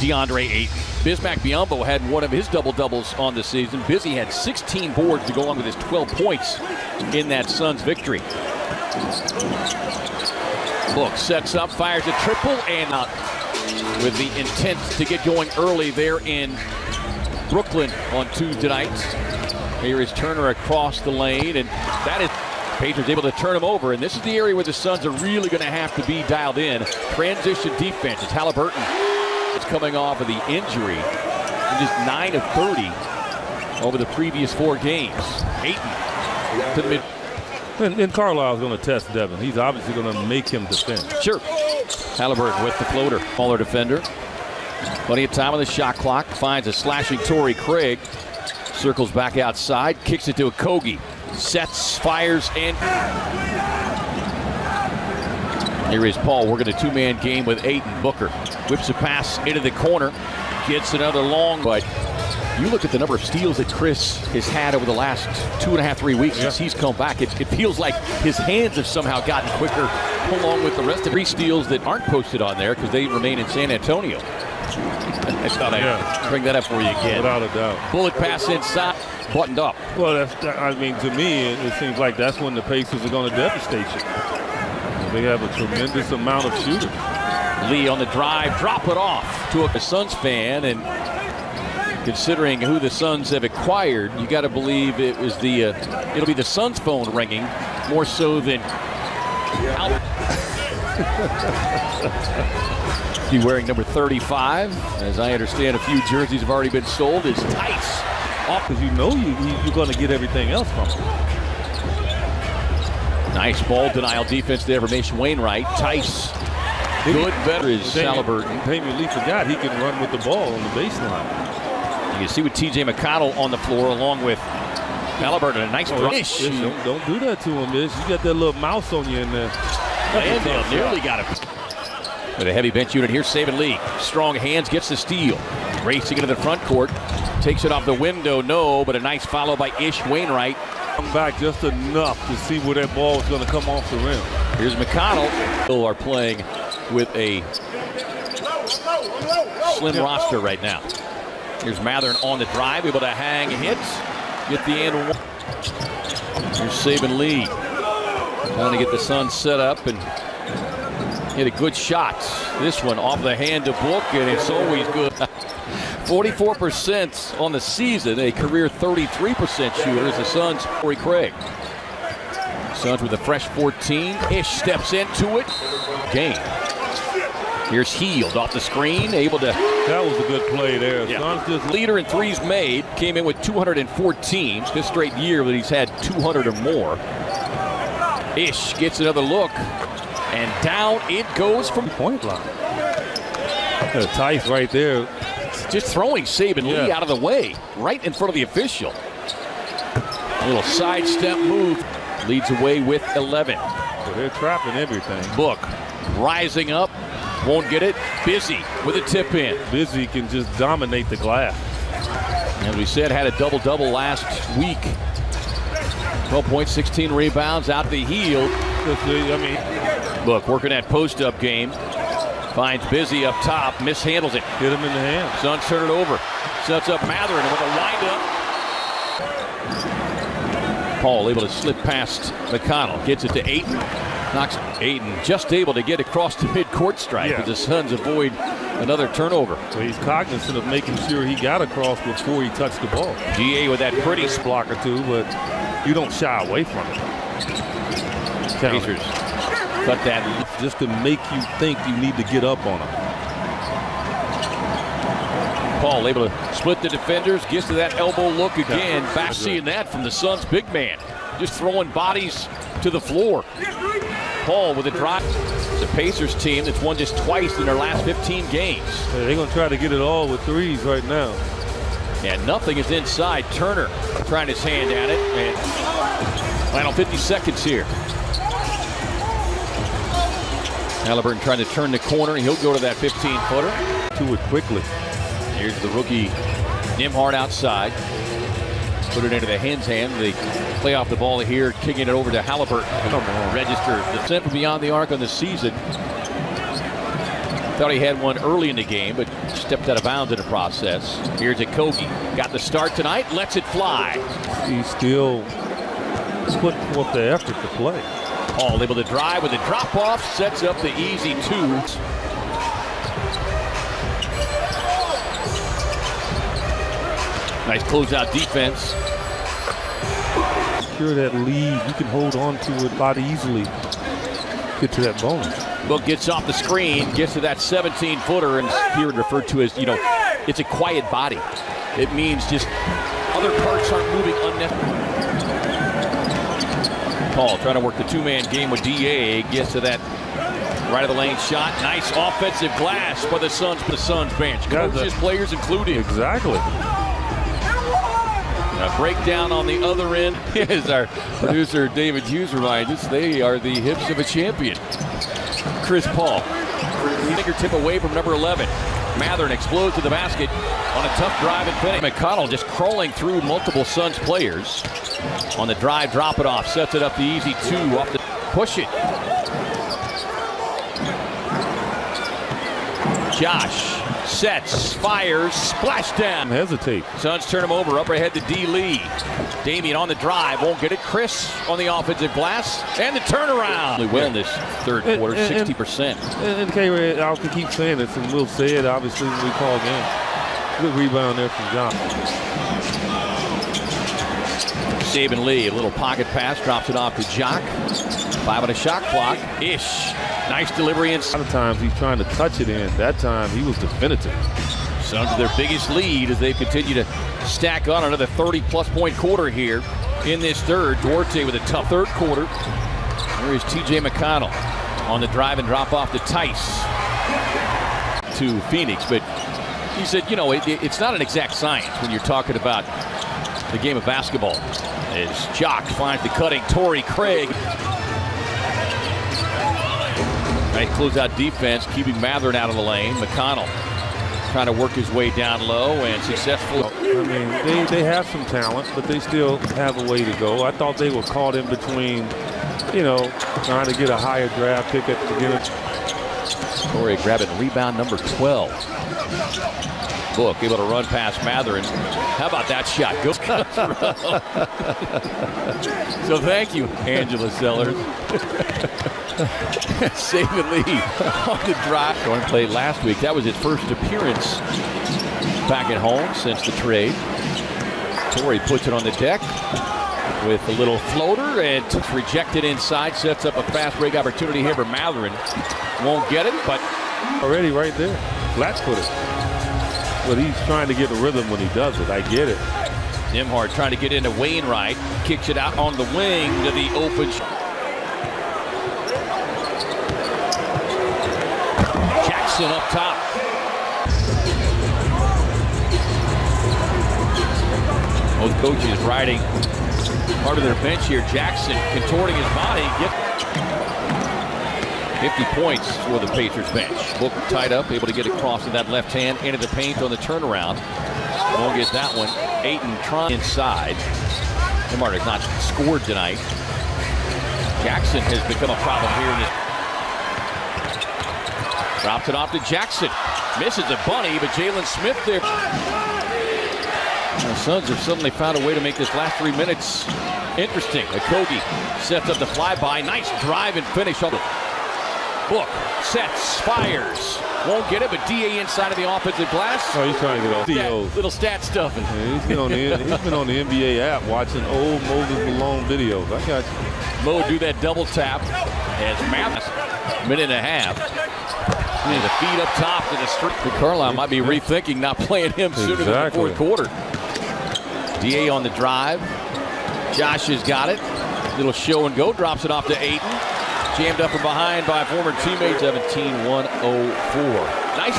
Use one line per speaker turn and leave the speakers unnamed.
DeAndre Ayton. Bismack Biyombo had one of his double-doubles on the season. Busy had 16 boards to go on with his 12 points in that Suns victory. Book sets up, fires a triple, and out with the intent to get going early there in Brooklyn on Tuesday night. Here is Turner across the lane, and that is Pacers able to turn him over, and this is the area where the Suns are really going to have to be dialed in. Transition defense. It's Halliburton is coming off of the injury. He's just 9 of 30 over the previous 4 games. Ayton to the mid.
And Carlisle's going to test Devin. He's obviously going to make him defend.
Sure. Halliburton with the floater. Smaller defender. Plenty of time on the shot clock. Finds a slashing Torrey Craig. Circles back outside. Kicks it to Okogie. Sets, fires, and here is Paul working a 2-man game with Ayton. Booker whips a pass into the corner. Gets another long, but you look at the number of steals that Chris has had over the last 2.5-3 weeks since he's come back. It feels like his hands have somehow gotten quicker along with the rest of 3 steals that aren't posted on there because they remain in San Antonio. I thought I'd bring that up for you again.
Without a doubt.
Bullet pass inside, buttoned up.
Well, I mean, to me, it seems like that's when the Pacers are going to devastate you. They have a tremendous amount of shooters.
Lee on the drive, drop it off to a Suns fan, and considering who the Suns have acquired, you got to believe it was it'll be the Suns phone ringing more so than Albert. He wearing number 35. As I understand, a few jerseys have already been sold. Is Tice off
because you know you're going to get everything else from him.
Nice ball denial defense there for Mason Wainwright. Tice, good veteran is Halliburton.
Damian Lee forgot he can run with the ball on the baseline.
You can see with T.J. McConnell on the floor along with Halliburton. A nice finish.
Don't do that to him, Ish. You got that little mouse on you in there.
Landale nearly got it. With a heavy bench unit here, Saban Lee. Strong hands, gets the steal. Racing into the front court. Takes it off the window, no, but a nice follow by Ish Wainwright.
Come back just enough to see where that ball is going to come off the rim.
Here's McConnell. Still are playing with a slim roster right now. Here's Mathern on the drive, able to hang hits. Get the end one. Here's Saban Lee. Trying to get the Suns set up and hit a good shot. This one off the hand of Book, and it's always good. 44% on the season, a career 33% shooter is the Suns. Torrey Craig. Suns with a fresh 14. Ish steps into it. Game. Here's Hield off the screen, able to.
That was a good play there.
Yeah.
Suns just
leader in threes made, came in with 214. This straight year that he's had 200 or more. Ish gets another look, and down it goes from
point line. Tice right there.
Just throwing Saban Lee out of the way, right in front of the official. A little sidestep move, leads away with 11.
So they're trapping everything.
Book rising up, won't get it. Busy with a tip in.
Busy can just dominate the glass.
As we said, had a double-double last week. 12 points, 16 rebounds, out the heel. Book working that post-up game. Finds Busy up top, mishandles it.
Hit him in the hand.
Suns turn it over. Sets up Mathern with a wind-up. Paul able to slip past McConnell. Gets it to Ayton. Knocks Ayton just able to get across the mid-court stripe as the Suns avoid another turnover.
So he's cognizant of making sure he got across before he touched the ball.
GA with that pretty
block or two, but you don't shy away from it.
Pacers cut that
just to make you think you need to get up on him.
Paul able to split the defenders, gets to that elbow look again. Back seeing that from the Suns big man. Just throwing bodies to the floor. Paul with a drive. It's a Pacers team that's won just twice in their last 15 games.
They're going to try to get it all with threes right now.
And nothing is inside. Turner trying his hand at it. And final 50 seconds here. Halliburton trying to turn the corner. He'll go to that 15-footer.
To it quickly.
Here's the rookie Nembhard outside. Put it into the Hens' hand. They play off the ball here, kicking it over to Halliburton. Register the center beyond the arc on the season. Thought he had one early in the game, but stepped out of bounds in the process. Here's Okogie. Got the start tonight, lets it fly.
He's still putting forth the effort to play.
Paul able to drive with a drop-off, sets up the easy 2. Nice closeout defense.
Secure that lead. You can hold on to it a lot easily. Get to that bonus.
Book gets off the screen, gets to that 17-footer, and here referred to as, it's a quiet body. It means just other parts aren't moving unnecessarily. Paul trying to work the two-man game with DA, gets to that right of the lane shot. Nice offensive glass by the Suns bench. Coaches, players included.
Exactly.
A breakdown on the other end. As our producer David Hughes reminds us, they are the hips of a champion. Chris Paul, fingertip away from number 11. Mathurin explodes to the basket on a tough drive and finish. McConnell just crawling through multiple Suns players. On the drive, drop it off, sets it up the easy 2 off the push it. Josh sets, fires, splashdown.
Hesitate.
Suns turn him over, up ahead to D. Lee. Damian on the drive, won't get it. Chris on the offensive glass, and the turnaround. Really well in this third quarter, 60%.
And K-Ray, I can keep saying this, and we'll say it obviously when we call game. Good rebound there from John.
Saban Lee, a little pocket pass, drops it off to Jock. 5 on a shot clock. Ish. Nice delivery.
A lot of times he's trying to touch it in. That time he was definitive.
Suns their biggest lead as they continue to stack on another 30-plus point quarter here in this third. Duarte with a tough third quarter. There is T.J. McConnell on the drive and drop off to Tice to Phoenix. But he said, it's not an exact science when you're talking about the game of basketball. As Jock finds the cutting Torrey Craig. Nice closeout defense, keeping Mathurin out of the lane. McConnell trying to work his way down low and successful.
I mean, they have some talent, but they still have a way to go. I thought they were caught in between, trying to get a higher draft pick at the beginning.
Torrey grabbing rebound number 12. Book able to run past Mathurin. How about that shot? Go. So thank you, Angela Sellers. Saban Lee on the drive. Jordan played last week. That was his first appearance back at home since the trade. Torrey puts it on the deck with a little floater and it's rejected inside. Sets up a fast break opportunity here for Mathurin. Won't get it, but
already right there. Flat-footed. But he's trying to get a rhythm when he does it. I get it.
Nembhard trying to get into Wainwright. Kicks it out on the wing to the open shot. Jackson up top. Both coaches riding part of their bench here. Jackson contorting his body. 50 points for the Pacers bench. Book tied up, able to get across with that left hand into the paint on the turnaround. Won't get that one. Ayton trying inside. Nembhard has not scored tonight. Jackson has become a problem here in this. Drops it off to Jackson. Misses a bunny, but Jalen Smith there. The Suns have suddenly found a way to make this last 3 minutes interesting. Okogie sets up the flyby. Nice drive and finish on the Book sets, fires. Won't get it, but DA inside of the offensive glass.
Oh, he's trying to get off.
Little stat stuffing.
Yeah, he's been on the NBA app watching old Moses Malone videos. I got you.
Mo do that double tap as Mathis, minute and a half. And the feed up top to the street. Carlisle might be rethinking not playing him sooner than the fourth quarter. DA on the drive. Josh has got it. Little show and go. Drops it off to Ayton. Jammed up from behind by former teammate. 17-104.